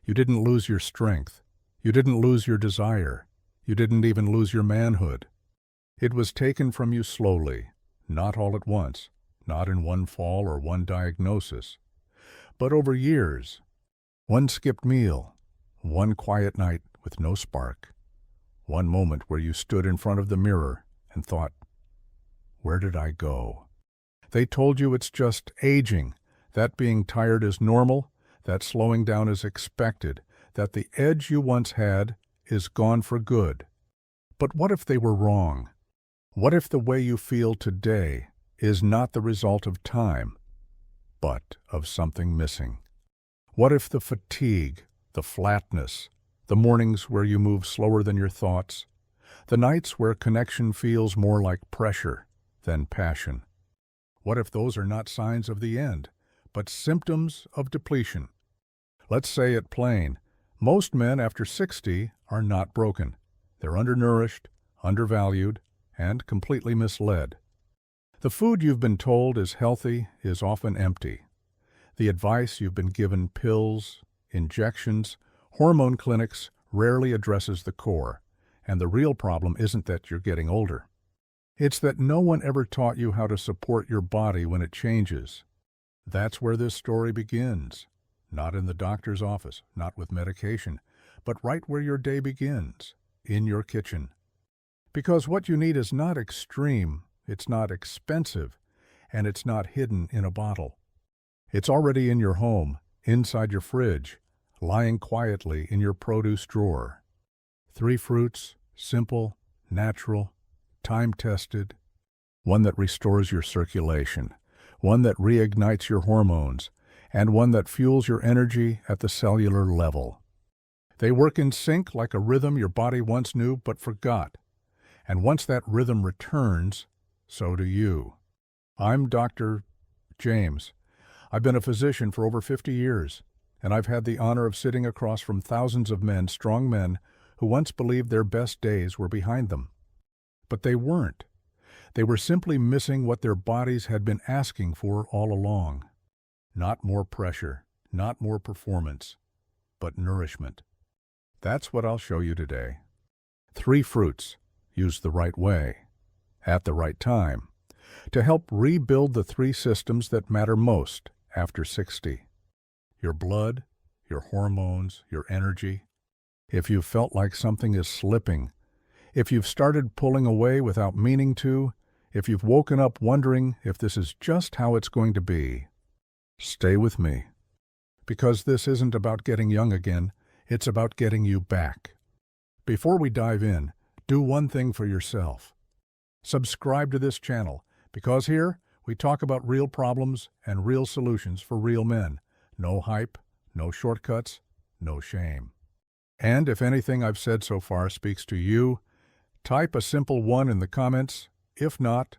You didn't lose your strength. You didn't lose your desire. You didn't even lose your manhood. It was taken from you slowly, not all at once, not in one fall or one diagnosis, but over years. One skipped meal, one quiet night with no spark, one moment where you stood in front of the mirror and thought, "Where did I go?" They told you it's just aging, that being tired is normal, that slowing down is expected, that the edge you once had is gone for good. But what if they were wrong? What if the way you feel today is not the result of time, but of something missing? What if the fatigue, the flatness, the mornings where you move slower than your thoughts, the nights where connection feels more like pressure than passion? What if those are not signs of the end, but symptoms of depletion? Let's say it plain. Most men after 60 are not broken. They're undernourished, undervalued, and completely misled. The food you've been told is healthy is often empty. The advice you've been given, pills, injections, hormone clinics, rarely addresses the core. And the real problem isn't that you're getting older. It's that no one ever taught you how to support your body when it changes. That's where this story begins. Not in the doctor's office, not with medication, but right where your day begins, in your kitchen. Because what you need is not extreme, it's not expensive, and it's not hidden in a bottle. It's already in your home, inside your fridge, lying quietly in your produce drawer. 3 fruits, simple, natural, time-tested, one that restores your circulation, one that reignites your hormones, and one that fuels your energy at the cellular level. They work in sync like a rhythm your body once knew but forgot. And once that rhythm returns, so do you. I'm Dr. James. I've been a physician for over 50 years, and I've had the honor of sitting across from thousands of men, strong men, who once believed their best days were behind them. But they weren't. They were simply missing what their bodies had been asking for all along. Not more pressure, not more performance, but nourishment. That's what I'll show you today. 3 fruits, used the right way, at the right time, to help rebuild the 3 systems that matter most after 60. Your blood, your hormones, your energy. If you've felt like something is slipping, if you've started pulling away without meaning to, if you've woken up wondering if this is just how it's going to be, stay with me. Because this isn't about getting young again, it's about getting you back. Before we dive in, do one thing for yourself. Subscribe to this channel, because here we talk about real problems and real solutions for real men. No hype, no shortcuts, no shame. And if anything I've said so far speaks to you, type a simple 1 in the comments. If not,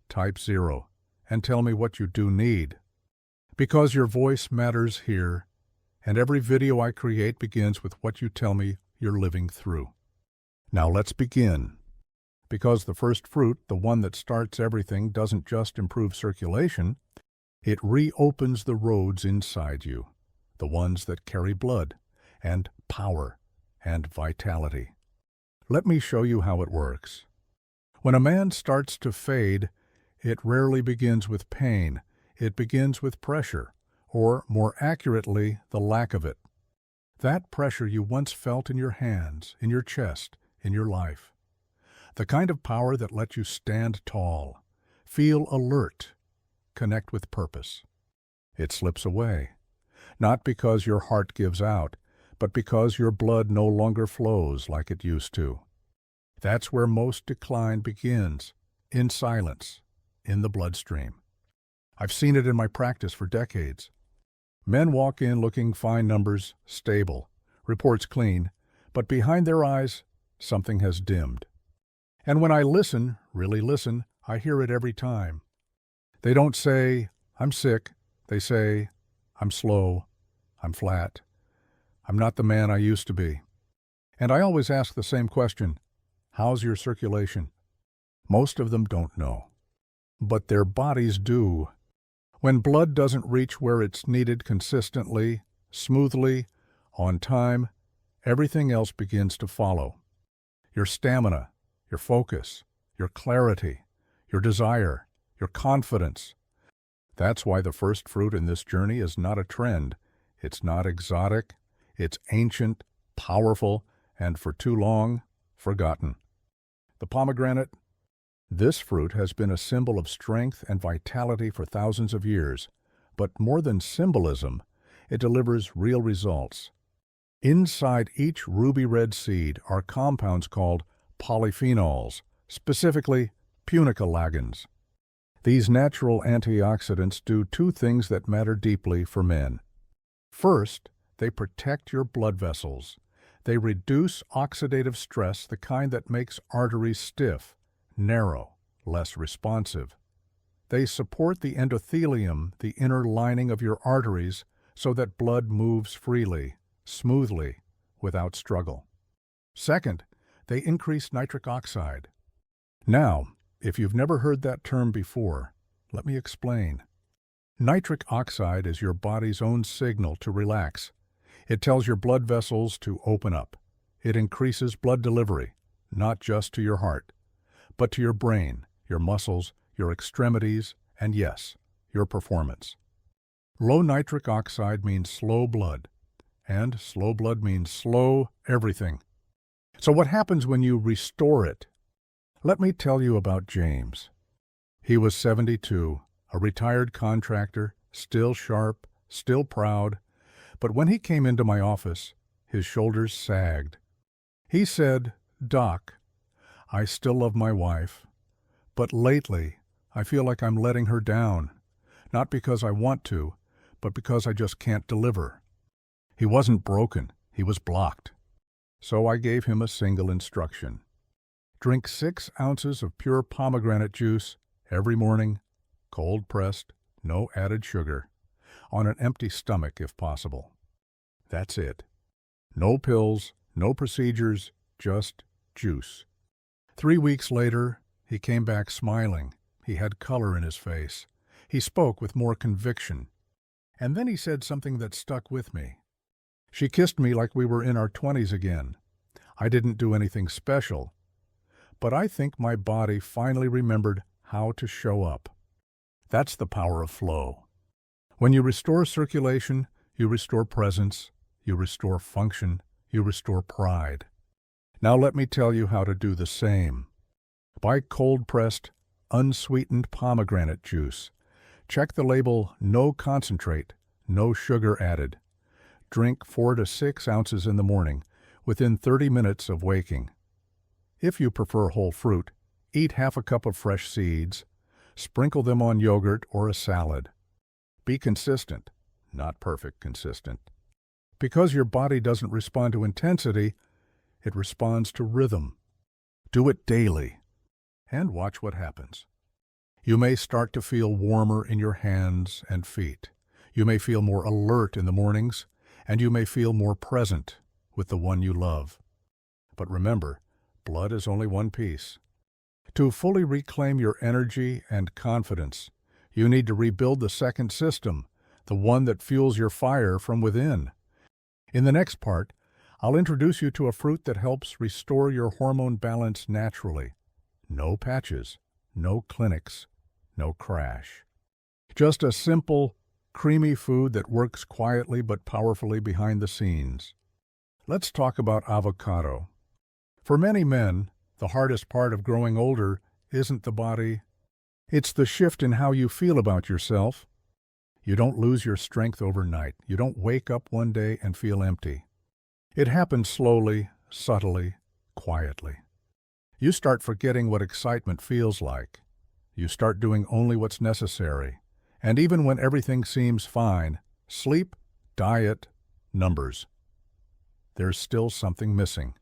type 0 and tell me what you do need. Because your voice matters here, and every video I create begins with what you tell me you're living through. Now let's begin. Because the first fruit, the one that starts everything, doesn't just improve circulation, it reopens the roads inside you, the ones that carry blood and power and vitality. Let me show you how it works. When a man starts to fade, it rarely begins with pain. It begins with pressure, or more accurately, the lack of it. That pressure you once felt in your hands, in your chest, in your life. The kind of power that lets you stand tall, feel alert, connect with purpose. It slips away, not because your heart gives out, but because your blood no longer flows like it used to. That's where most decline begins, in silence, in the bloodstream. I've seen it in my practice for decades. Men walk in looking fine numbers, stable, reports clean, but behind their eyes, something has dimmed. And when I listen, really listen, I hear it every time. They don't say, "I'm sick." They say, "I'm slow, I'm flat, I'm not the man I used to be." And I always ask the same question, how's your circulation? Most of them don't know. But their bodies do. When blood doesn't reach where it's needed consistently, smoothly, On time, everything else begins to follow. Your stamina, your focus, your clarity, your desire, your confidence. That's why the first fruit in this journey is not a trend. It's not exotic. It's ancient, powerful, and for too long, forgotten. The pomegranate. This fruit has been a symbol of strength and vitality for thousands of years, but more than symbolism, it delivers real results. Inside each ruby red seed are compounds called polyphenols, specifically punicalagins. These natural antioxidants do two things that matter deeply for men. First, they protect your blood vessels. They reduce oxidative stress, the kind that makes arteries stiff, narrow, less responsive. They support the endothelium, the inner lining of your arteries, so that blood moves freely, smoothly, without struggle. Second, they increase nitric oxide. Now, if you've never heard that term before, let me explain. Nitric oxide is your body's own signal to relax. It tells your blood vessels to open up. It increases blood delivery, not just to your heart, but to your brain, your muscles, your extremities, and yes, your performance. Low nitric oxide means slow blood, and slow blood means slow everything. So what happens when you restore it? Let me tell you about James. He was 72, a retired contractor, still sharp, still proud, but when he came into my office, his shoulders sagged. He said, "Doc, I still love my wife, but lately I feel like I'm letting her down, not because I want to, but because I just can't deliver." He wasn't broken, he was blocked. So I gave him a single instruction. Drink 6 ounces of pure pomegranate juice every morning, cold-pressed, no added sugar, on an empty stomach if possible. That's it. No pills, no procedures, just juice. 3 weeks later, he came back smiling. He had color in his face. He spoke with more conviction. And then he said something that stuck with me. She kissed me like we were in our 20s again. I didn't do anything special, but I think my body finally remembered how to show up. That's the power of flow. When you restore circulation, you restore presence, you restore function, you restore pride. Now let me tell you how to do the same. Buy cold-pressed, unsweetened pomegranate juice. Check the label "No concentrate, no sugar added." Drink 4 to 6 ounces in the morning, within 30 minutes of waking. If you prefer whole fruit, eat half a cup of fresh seeds. Sprinkle them on yogurt or a salad. Be consistent, not perfect consistent. Because your body doesn't respond to intensity, it responds to rhythm. Do it daily, and watch what happens. You may start to feel warmer in your hands and feet. You may feel more alert in the mornings, and you may feel more present with the one you love. But remember, blood is only one piece. To fully reclaim your energy and confidence, you need to rebuild the second system, the one that fuels your fire from within. In the next part, I'll introduce you to a fruit that helps restore your hormone balance naturally. No patches, no clinics, no crash. Just a simple, creamy food that works quietly but powerfully behind the scenes. Let's talk about avocado. For many men, the hardest part of growing older isn't the body. It's the shift in how you feel about yourself. You don't lose your strength overnight. You don't wake up one day and feel empty. It happens slowly, subtly, quietly. You start forgetting what excitement feels like. You start doing only what's necessary. And even when everything seems fine, sleep, diet, numbers, there's still something missing.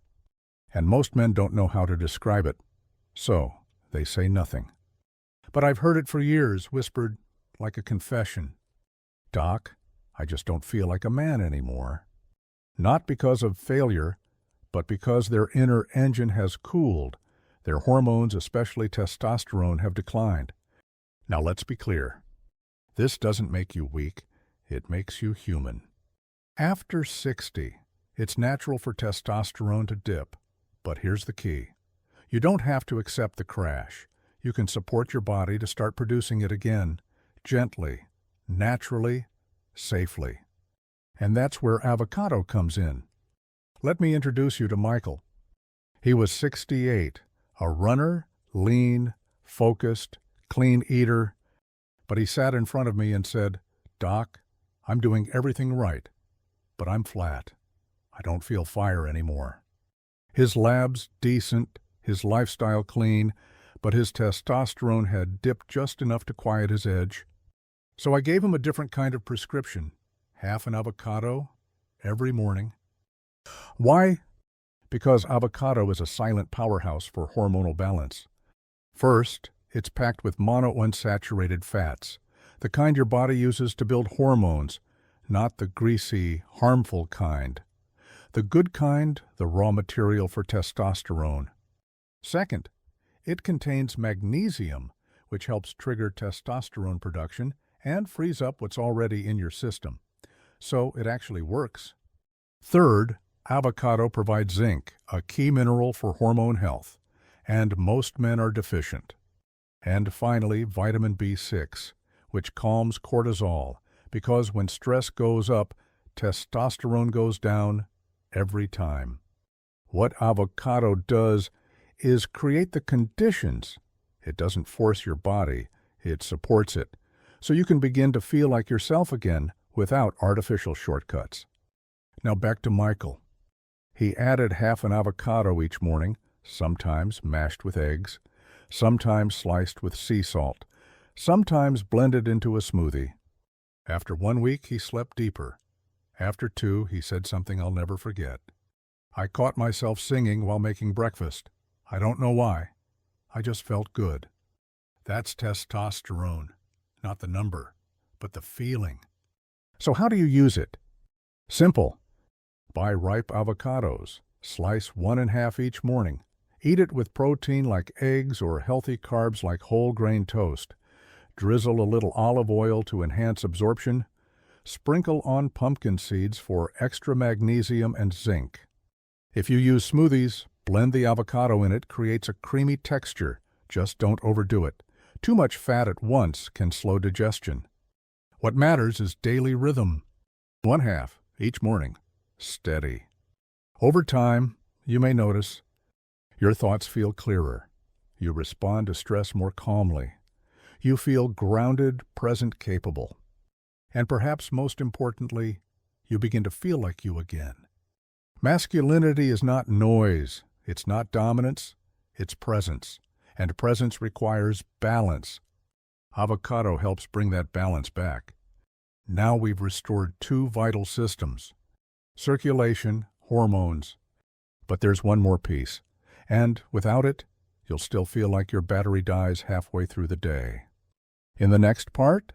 And most men don't know how to describe it, so they say nothing. But I've heard it for years, whispered like a confession. "Doc, I just don't feel like a man anymore." Not because of failure, but because their inner engine has cooled. Their hormones, especially testosterone, have declined. Now let's be clear. This doesn't make you weak, it makes you human. After 60, It's natural for testosterone to dip, but here's the key. You don't have to accept the crash. You can support your body to start producing it again, gently, naturally, safely. And that's where avocado comes in. Let me introduce you to Michael. He was 68, a runner, lean, focused, clean eater, but he sat in front of me and said, "Doc, I'm doing everything right, but I'm flat. I don't feel fire anymore." His labs decent, his lifestyle clean, but his testosterone had dipped just enough to quiet his edge. So I gave him a different kind of prescription, half an avocado every morning. Why? Because avocado is a silent powerhouse for hormonal balance. First, it's packed with monounsaturated fats, the kind your body uses to build hormones, not the greasy, harmful kind. The good kind, the raw material for testosterone. Second, it contains magnesium, which helps trigger testosterone production and frees up what's already in your system. So it actually works. Third, avocado provides zinc, a key mineral for hormone health, and most men are deficient. And finally, vitamin B6, which calms cortisol, because when stress goes up, testosterone goes down every time. What avocado does is create the conditions. It doesn't force your body, it supports it, so you can begin to feel like yourself again without artificial shortcuts. Now back to Michael. He added half an avocado each morning, sometimes mashed with eggs, sometimes sliced with sea salt, sometimes blended into a smoothie. After 1 week, he slept deeper. After 2, he said something I'll never forget. "I caught myself singing while making breakfast. I don't know why. I just felt good." That's testosterone, not the number, but the feeling. So how do you use it? Simple. Buy ripe avocados. Slice 1 1/2 each morning. Eat it with protein like eggs or healthy carbs like whole grain toast. Drizzle a little olive oil to enhance absorption. Sprinkle on pumpkin seeds for extra magnesium and zinc. If you use smoothies, blend the avocado in it creates a creamy texture. Just don't overdo it. Too much fat at once can slow digestion. What matters is daily rhythm. 1/2 each morning. Steady. Over time, you may notice your thoughts feel clearer. You respond to stress more calmly. You feel grounded, present, capable. And perhaps most importantly, you begin to feel like you again. Masculinity is not noise. It's not dominance. It's presence. And presence requires balance. Avocado helps bring that balance back. Now we've restored 2 vital systems: circulation, hormones. But there's one more piece. And without it, you'll still feel like your battery dies halfway through the day. In the next part,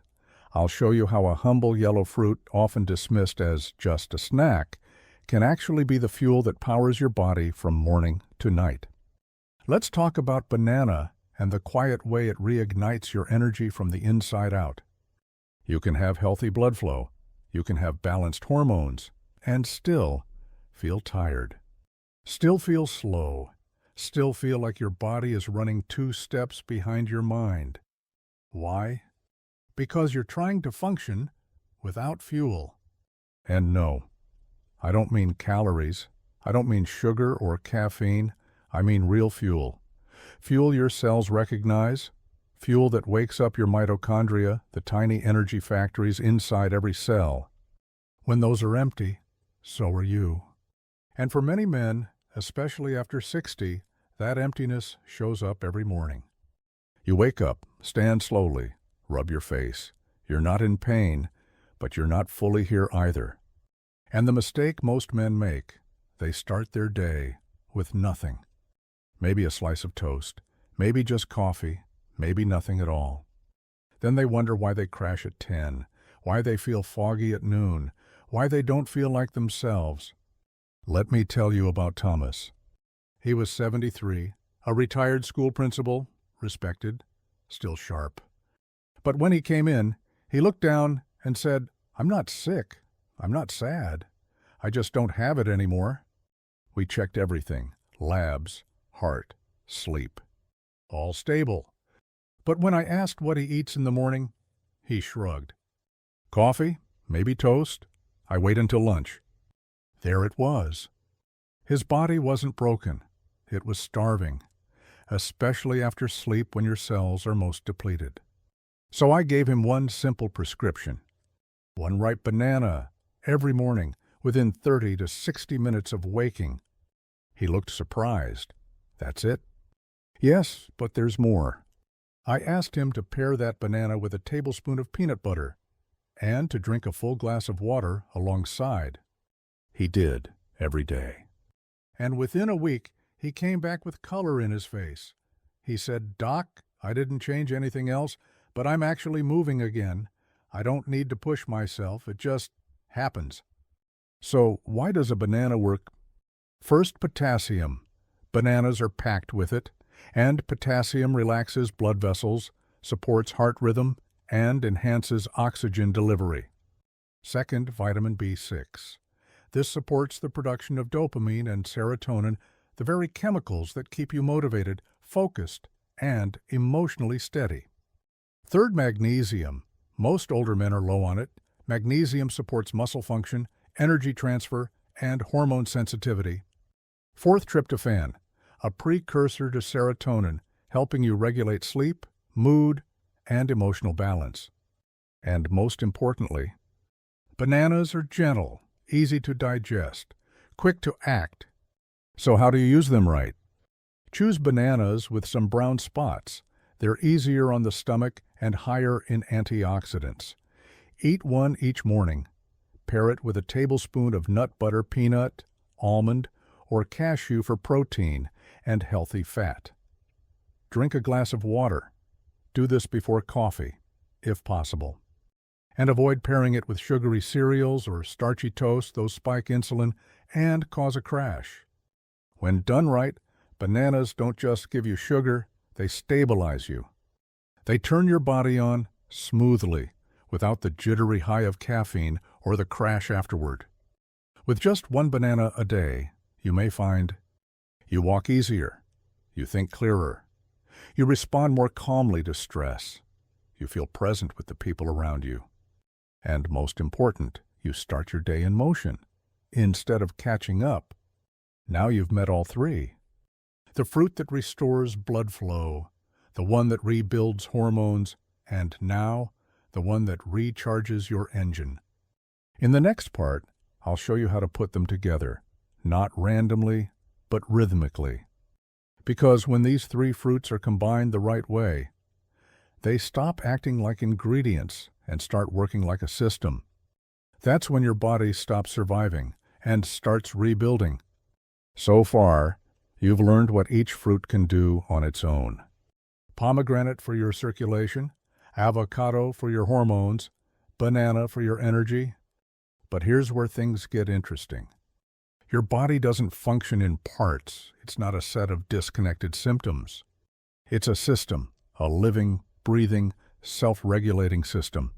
I'll show you how a humble yellow fruit, often dismissed as just a snack, can actually be the fuel that powers your body from morning to night. Let's talk about banana and the quiet way it reignites your energy from the inside out. You can have healthy blood flow, you can have balanced hormones, and still feel tired. Still feel slow. Still feel like your body is running 2 steps behind your mind. Why? Because you're trying to function without fuel. And no, I don't mean calories. I don't mean sugar or caffeine. I mean real fuel. Fuel your cells recognize. Fuel that wakes up your mitochondria, the tiny energy factories inside every cell. When those are empty, so are you. And for many men, especially after 60, that emptiness shows up every morning. You wake up, stand slowly, rub your face. You're not in pain, but you're not fully here either. And the mistake most men make, they start their day with nothing. Maybe a slice of toast, maybe just coffee, maybe nothing at all. Then they wonder why they crash at 10, why they feel foggy at noon, why they don't feel like themselves. Let me tell you about Thomas. He was 73, a retired school principal, respected, still sharp. But when he came in, he looked down and said, "I'm not sick. I'm not sad. I just don't have it anymore. We checked everything, labs, heart, sleep. All stable. But when I asked what he eats in the morning, he shrugged. Coffee, maybe toast. I wait until lunch. There it was. His body wasn't broken. It was starving, especially after sleep when your cells are most depleted. So I gave him one simple prescription. One ripe banana every morning within 30 to 60 minutes of waking. He looked surprised. That's it? Yes, but there's more. I asked him to pair that banana with a tablespoon of peanut butter and to drink a full glass of water alongside. He did, every day. And within a week, he came back with color in his face. He said, Doc, I didn't change anything else, but I'm actually moving again. I don't need to push myself. It just happens. So why does a banana work? First, potassium. Bananas are packed with it, and potassium relaxes blood vessels, supports heart rhythm, and enhances oxygen delivery. Second, vitamin B6. This supports the production of dopamine and serotonin, the very chemicals that keep you motivated, focused, and emotionally steady. Third, magnesium. Most older men are low on it. Magnesium supports muscle function, energy transfer, and hormone sensitivity. Fourth, tryptophan, a precursor to serotonin, helping you regulate sleep, mood, and emotional balance. And most importantly, bananas are gentle, easy to digest, quick to act. So how do you use them right? Choose bananas with some brown spots. They're easier on the stomach and higher in antioxidants. Eat one each morning. Pair it with a tablespoon of nut butter, peanut, almond, or cashew for protein and healthy fat. Drink a glass of water. Do this before coffee, if possible. And avoid pairing it with sugary cereals or starchy toast. Those spike insulin and cause a crash. When done right, bananas don't just give you sugar, they stabilize you. They turn your body on smoothly, without the jittery high of caffeine or the crash afterward. With just one banana a day, you may find you walk easier, you think clearer, you respond more calmly to stress, you feel present with the people around you, and most important, you start your day in motion instead of catching up. Now you've met all three. The fruit that restores blood flow, the one that rebuilds hormones, and now the one that recharges your engine. In the next part, I'll show you how to put them together, not randomly, but rhythmically. Because when these three fruits are combined the right way, they stop acting like ingredients and start working like a system. That's when your body stops surviving and starts rebuilding. So far, you've learned what each fruit can do on its own. Pomegranate for your circulation, avocado for your hormones, banana for your energy. But here's where things get interesting. Your body doesn't function in parts. It's not a set of disconnected symptoms. It's a system, a living, breathing, self-regulating system.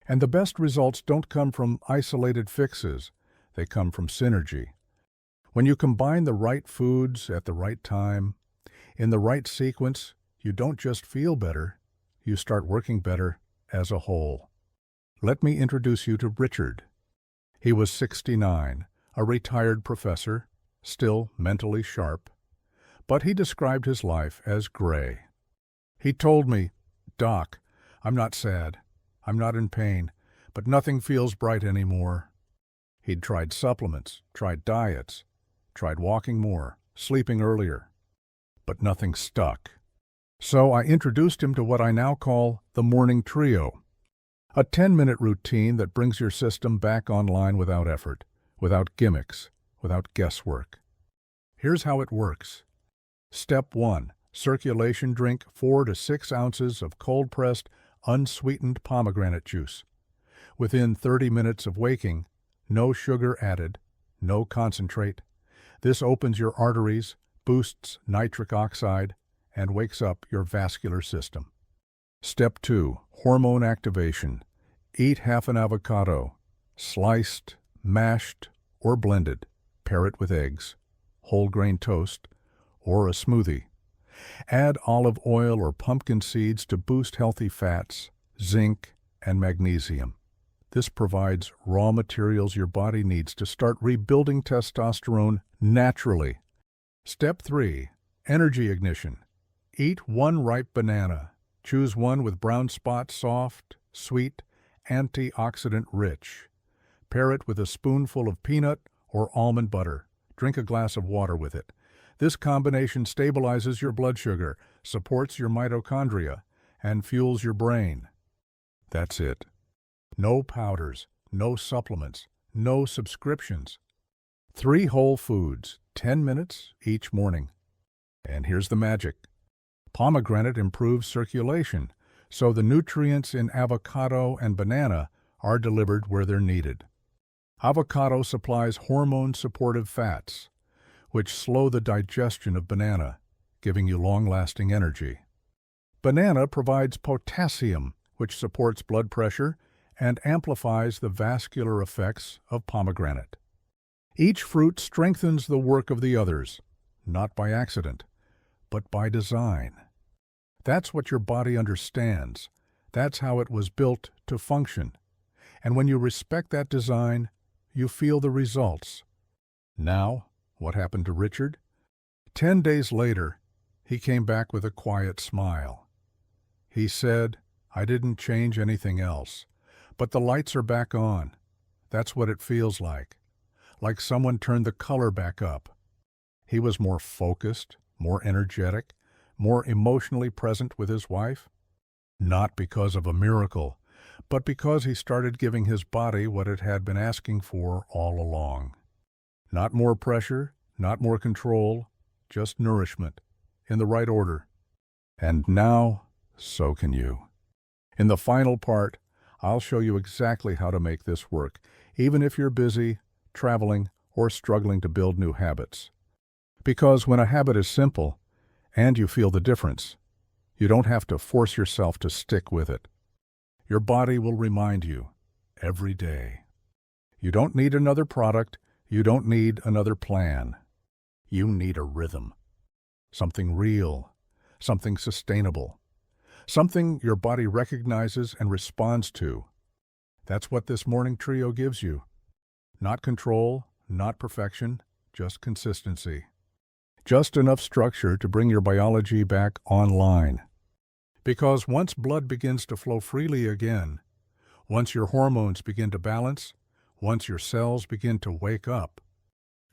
And the best results don't come from isolated fixes. They come from synergy. When you combine the right foods at the right time, in the right sequence, you don't just feel better, you start working better as a whole. Let me introduce you to Richard. He was 69, a retired professor, still mentally sharp, but he described his life as gray. He told me, Doc, I'm not sad, I'm not in pain, but nothing feels bright anymore. He'd tried supplements, tried diets, tried walking more, sleeping earlier, but nothing stuck. So I introduced him to what I now call the Morning Trio, a 10-minute routine that brings your system back online without effort, without gimmicks, without guesswork. Here's how it works. Step 1. Circulation: drink 4 to 6 ounces of cold-pressed, unsweetened pomegranate juice. Within 30 minutes of waking, no sugar added, no concentrate. This opens your arteries, boosts nitric oxide, and wakes up your vascular system. Step 2. Hormone activation. Eat half an avocado, sliced, mashed, or blended. Pair it with eggs, whole grain toast, or a smoothie. Add olive oil or pumpkin seeds to boost healthy fats, zinc, and magnesium. This provides raw materials your body needs to start rebuilding testosterone naturally. Step 3. Energy ignition. Eat one ripe banana. Choose one with brown spots, soft, sweet, antioxidant-rich. Pair it with a spoonful of peanut or almond butter. Drink a glass of water with it. This combination stabilizes your blood sugar, supports your mitochondria, and fuels your brain. That's it. No powders, no supplements, no subscriptions. 3 whole foods, 10 minutes each morning. And here's the magic. Pomegranate improves circulation, so the nutrients in avocado and banana are delivered where they're needed. Avocado supplies hormone-supportive fats, which slow the digestion of banana, giving you long-lasting energy. Banana provides potassium, which supports blood pressure and amplifies the vascular effects of pomegranate. Each fruit strengthens the work of the others, not by accident, but by design. That's what your body understands. That's how it was built to function. And when you respect that design, you feel the results. Now, what happened to Richard? 10 days later, he came back with a quiet smile. He said, "I didn't change anything else, but the lights are back on. That's what it feels like someone turned the color back up." He was more focused, more energetic, more emotionally present with his wife. Not because of a miracle, but because he started giving his body what it had been asking for all along. Not more pressure, not more control, just nourishment, in the right order. And now, so can you. In the final part, I'll show you exactly how to make this work, even if you're busy, traveling, or struggling to build new habits. Because when a habit is simple, and you feel the difference, you don't have to force yourself to stick with it. Your body will remind you every day. You don't need another product. You don't need another plan. You need a rhythm. Something real, something sustainable, something your body recognizes and responds to. That's what this morning trio gives you. Not control, not perfection, just consistency. Just enough structure to bring your biology back online. Because once blood begins to flow freely again, once your hormones begin to balance, once your cells begin to wake up,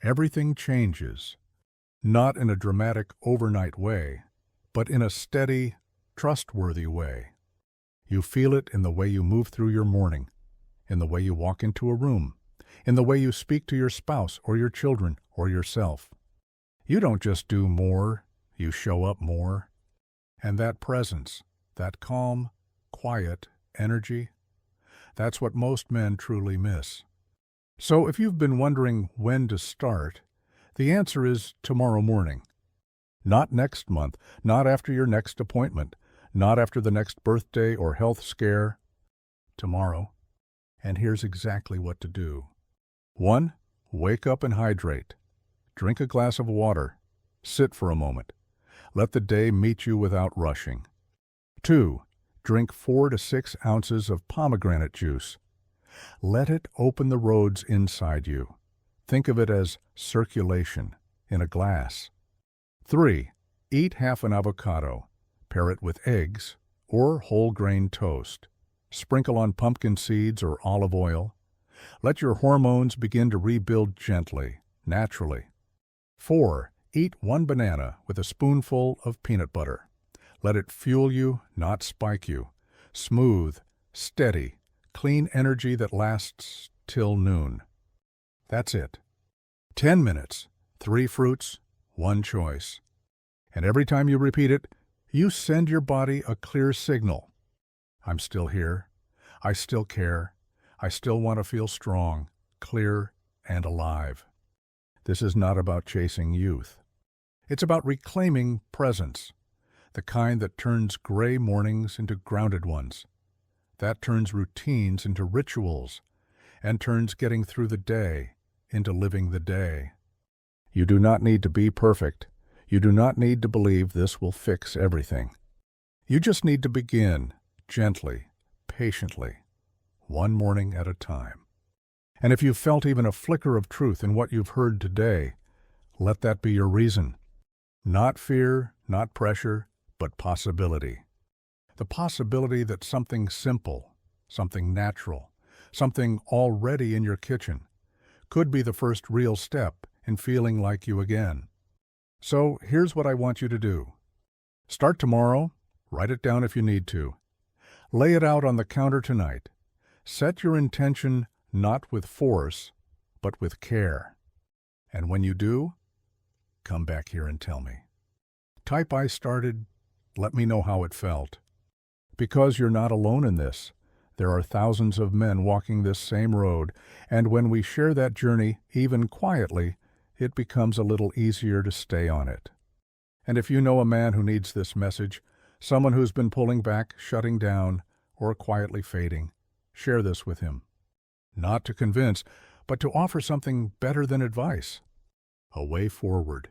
everything changes. Not in a dramatic overnight way, but in a steady, trustworthy way. You feel it in the way you move through your morning, in the way you walk into a room, in the way you speak to your spouse or your children or yourself. You don't just do more, you show up more. And that presence, that calm, quiet energy, that's what most men truly miss. So if you've been wondering when to start, the answer is tomorrow morning. Not next month, not after your next appointment, not after the next birthday or health scare. Tomorrow. And here's exactly what to do. 1. Wake up and hydrate. Drink a glass of water. Sit for a moment. Let the day meet you without rushing. 2. Drink 4 to 6 ounces of pomegranate juice. Let it open the roads inside you. Think of it as circulation in a glass. 3. Eat half an avocado. Pair it with eggs or whole grain toast. Sprinkle on pumpkin seeds or olive oil. Let your hormones begin to rebuild gently, naturally. 4. Eat 1 banana with a spoonful of peanut butter. Let it fuel you, not spike you. Smooth, steady, clean energy that lasts till noon. That's it. 10 minutes, 3 fruits, 1 choice. And every time you repeat it, you send your body a clear signal. I'm still here. I still care. I still want to feel strong, clear, and alive. This is not about chasing youth. It's about reclaiming presence, the kind that turns gray mornings into grounded ones, that turns routines into rituals, and turns getting through the day into living the day. You do not need to be perfect. You do not need to believe this will fix everything. You just need to begin, gently, patiently, one morning at a time. And if you've felt even a flicker of truth in what you've heard today, let that be your reason. Not fear, not pressure, but possibility. The possibility that something simple, something natural, something already in your kitchen could be the first real step in feeling like you again. So here's what I want you to do. Start tomorrow. Write it down if you need to. Lay it out on the counter tonight. Set your intention not with force, but with care. And when you do, come back here and tell me. Type "I started." Let me know how it felt. Because you're not alone in this. There are thousands of men walking this same road, and when we share that journey, even quietly, it becomes a little easier to stay on it. And if you know a man who needs this message, someone who's been pulling back, shutting down, or quietly fading, share this with him. Not to convince, but to offer something better than advice. A way forward.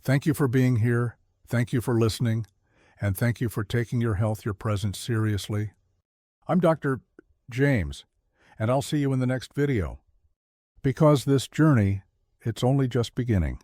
Thank you for being here. Thank you for listening. And thank you for taking your health, your presence seriously. I'm Dr. James, and I'll see you in the next video. Because this journey, it's only just beginning.